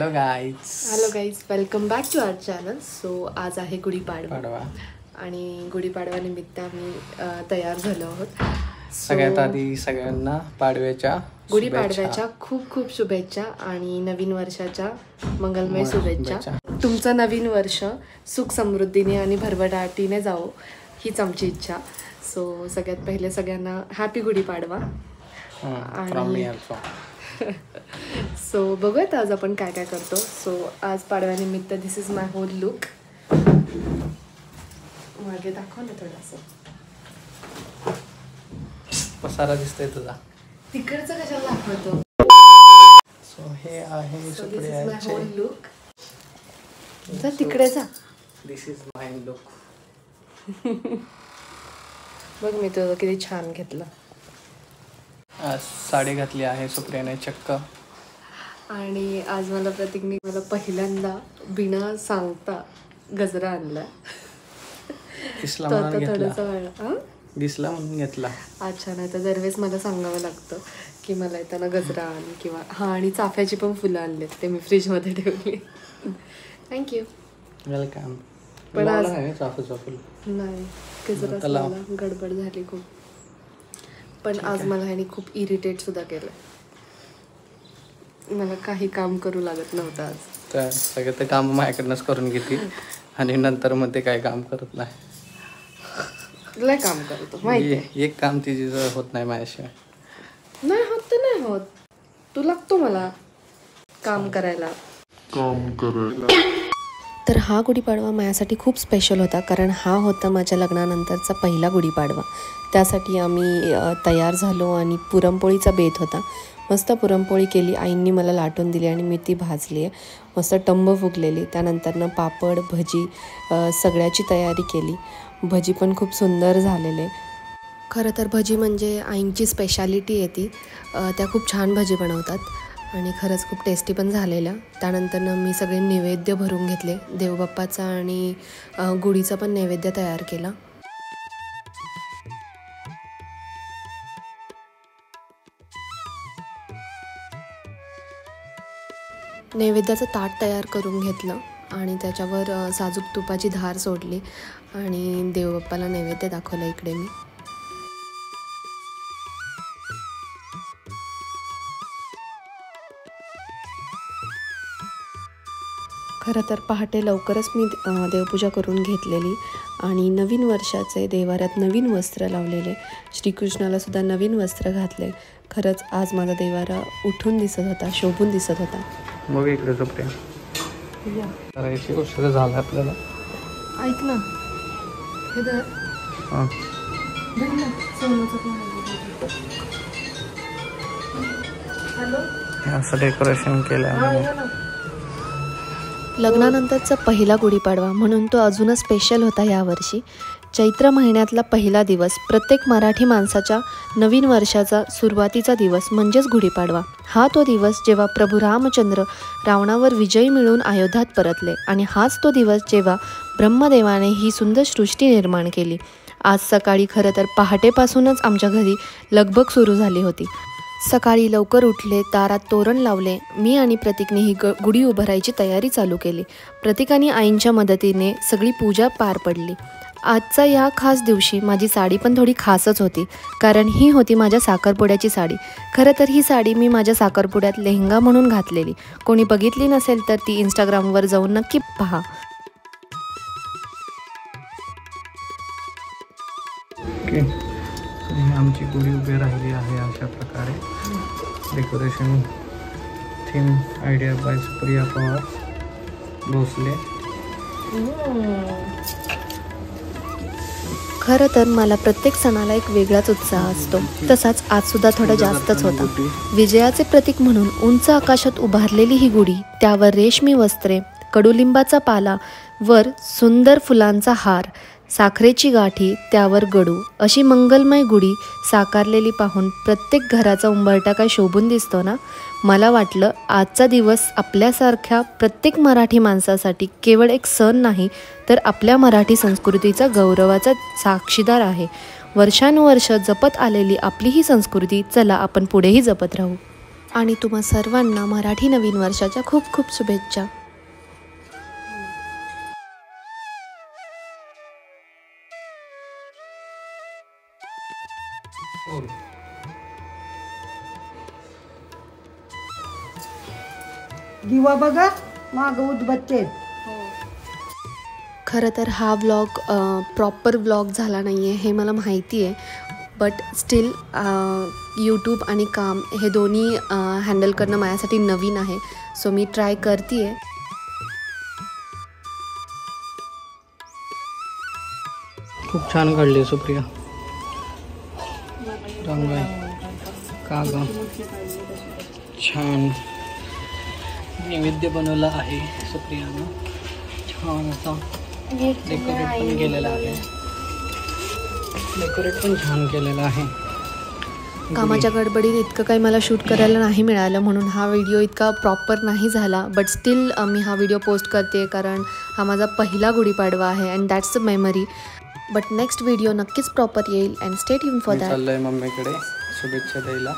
Hello guys, welcome back to our channel. So आज आहे गुढीपाडवा आणि गुढीपाडवा निमित्त आम्ही तयार झालो आहोत. सगळ्यात आधी सगळ्यांना गुढीपाडव्याच्या खूप खूप शुभेच्छा आणि नवीन वर्षाच्या मंगलमय शुभेच्छा. तुमचं नवीन वर्ष सुख समृद्धीने आणि भरभराटीने जावो हीच आमची इच्छा. सो सगळ्यात पहिले सगळ्यांना हॅपी गुढीपाडवा. सो बघूयात आज आपण काय काय करतो. सो आज पाडव्यानिमित्त दिस इज माय होल लुक. मागे दाखव ना थोडंसं. पसारा दिसतोय तुझा. तिकडचं कशाला दाखवतो. सो हे आहे माय होल लुक. तिकडे जा. This is my look. बघ मी तुझं किती छान घेतलं. आज साडी घातली आहे सुप्रियाने चक्क. आणि आज मला प्रतीकने पहिल्यांदा बिना सांगता गजरा आणला. दिसला म्हणून घेतला. अच्छा, नाही तर दरवेळेस मला सांगावं लागतं की मला येताना गजरा आण किंवा आणि चाफ्याची पण फुलं आणलेत, ते मी फ्रीजमध्ये ठेवली. थँक्यू. वेलकम. पण आज चाफ्याचं फुल नाही, गजरा गडबड झाली खूप. पण आज मला ह्याने खूप इरिटेट सुद्धा केलं. मला काही काम करू लागत नव्हतं आज. तर सगळं ते काम माझ्याकडनंच करून घेते आणि नंतर मग ते काय काम करत नाही. लय काम करतो माहिती. एक काम तिची होत नाही माझ्याशिवाय. नाही होत तर नाही होत. तू लागतो मला काम करायला. तर हा गुढीपाडवा माझ्यासाठी खूप स्पेशल होता, कारण हा होता माझ्या लग्नानंतरचा पहिला गुढीपाडवा. त्यासाठी आम्ही तयार झालो आणि पुरणपोळीचा बेत होता. मस्त पुरणपोळी केली, आईंनी मला लाटून दिली आणि मी ती भाजली आहे. मस्त टंब फुगलेली. त्यानंतरनं पापड भजी सगळ्याची तयारी केली. भजी पण खूप सुंदर झालेले. खरं तर भजी म्हणजे आईंची स्पेशालिटी आहे ती. त्या खूप छान भजी बनवतात आणि खरंच खूप टेस्टी पण झालेल्या. त्यानंतरनं मी सगळे नैवेद्य भरून घेतले. देवबाप्पाचा आणि गुढीचा पण नैवेद्य तयार केला. नैवेद्याचं ताट तयार करून घेतलं आणि त्याच्यावर साजूक तुपाची धार सोडली आणि देवबाप्पाला नैवेद्य दाखवला इकडे मी. खरं तर पहाटे लवकरच मी देवपूजा करून घेतलेली आणि नवीन वर्षाचे देवाऱ्यात नवीन वस्त्र लावलेले. श्रीकृष्णाला सुद्धा नवीन वस्त्र घातले. खरंच आज माझा देवारा उठून दिसत होता, शोभून दिसत होता. मग इकडे झोपते करायची गोष्ट झालं आपल्याला. ऐक ना, हे धर. असं डेकोरेशन केलं. लग्नानंतरचा पहिला गुढीपाडवा म्हणून तो अजूनच स्पेशल होता यावर्षी. चैत्र महिन्यातला पहिला दिवस, प्रत्येक मराठी माणसाच्या नवीन वर्षाचा सुरुवातीचा दिवस म्हणजेच गुढीपाडवा. हा तो दिवस जेव्हा प्रभू रामचंद्र रावणावर विजय मिळवून अयोध्यात परतले आणि हाच तो दिवस जेव्हा ब्रह्मदेवाने ही सुंदर सृष्टी निर्माण केली. आज सकाळी खरं तर पहाटेपासूनच आमच्या घरी लगबग सुरू झाली होती. सकाळी लवकर उठले, दारात तोरण लावले. मी आणि प्रतीकने ही गुढी उभारायची तयारी चालू केली. प्रतीकाने आईंच्या मदतीने सगळी पूजा पार पडली. आजचा या खास दिवशी माझी साडी पण थोडी खासच होती, कारण ही होती माझ्या साखरपुड्याची साडी. खरं तर ही साडी मी माझ्या साखरपुड्यात लेहंगा म्हणून घातलेली. कोणी बघितली नसेल तर ती इंस्टाग्रामवर जाऊन नक्की पहा. आमची गुढी उभी राहिली आहे अशा प्रकारे. Decoration theme idea by Supriya Pawar Bhosale. खरं तर मला प्रत्येक सणाला एक वेगळाच उत्साह असतो, तसाच आज सुद्धा थोडा जास्तच होता. विजयाचे प्रतीक म्हणून उंच आकाशात उभारलेली ही गुढी, त्यावर रेशमी वस्त्रे, कडुलिंबाचा पाला, वर सुंदर फुलांचा हार, साखरेची गाठी, त्यावर गडू, अशी मंगलमय गुढी साकारलेली पाहून प्रत्येक घराचा उंबरठा काय शोभून दिसतो ना. मला वाटलं आजचा दिवस आपल्यासारख्या प्रत्येक मराठी माणसासाठी केवळ एक सण नाही, तर आपल्या मराठी संस्कृतीचा गौरवाचा साक्षीदार आहे. वर्षानुवर्ष जपत आलेली आपली ही संस्कृती चला आपण पुढेही जपत राहू. आणि तुम्हा सर्वांना मराठी नवीन वर्षाच्या खूप खूप शुभेच्छा. दिवा बघा माग उदबत्ते. खरं तर हा व्लॉग प्रॉपर व्लॉग झाला नाही आहे हे मला माहिती आहे, बट स्टील यूट्यूब आणि काम हे दोन्ही हँडल करणं माझ्यासाठी नवीन आहे. सो मी ट्राय करते आहे. खूप छान काढली सुप्रिया. रंग का ग छान नैवेद्य बनवला आहे सुप्रियानं. छान असा डेकोरेट पण केलेला आहे. डेकोरेट पण छान केलेला आहे. कामाच्या गडबडीत इतकं काही मला शूट करायला नाही मिळालं म्हणून हा व्हिडिओ इतका प्रॉपर नाही झाला. बट स्टील मी हा व्हिडिओ पोस्ट करते कारण हा माझा पहिला गुढीपाडवा आहे and that's a memory. But next video नक्कीच प्रॉपर येईल and stay tune for that. चाललंय मम्मीकडे शुभेच्छा द्यायला.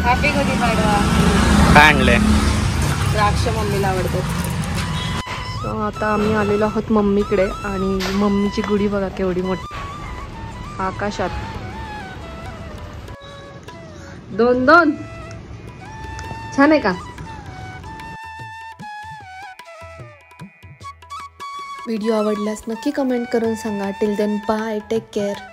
हॅपी गुढीपाडवा. काय आणलंय? द्राक्ष मम्मीला आवडतात. सो आता आम्ही आलेलो आहोत मम्मीकडे आणि मम्मीची गुढी बघा केवढी मोठी आकाशात. 2-2 छान आहे का? व्हिडिओ आवडल्यास नक्की कमेंट करून सांगा. Till then bye, take care.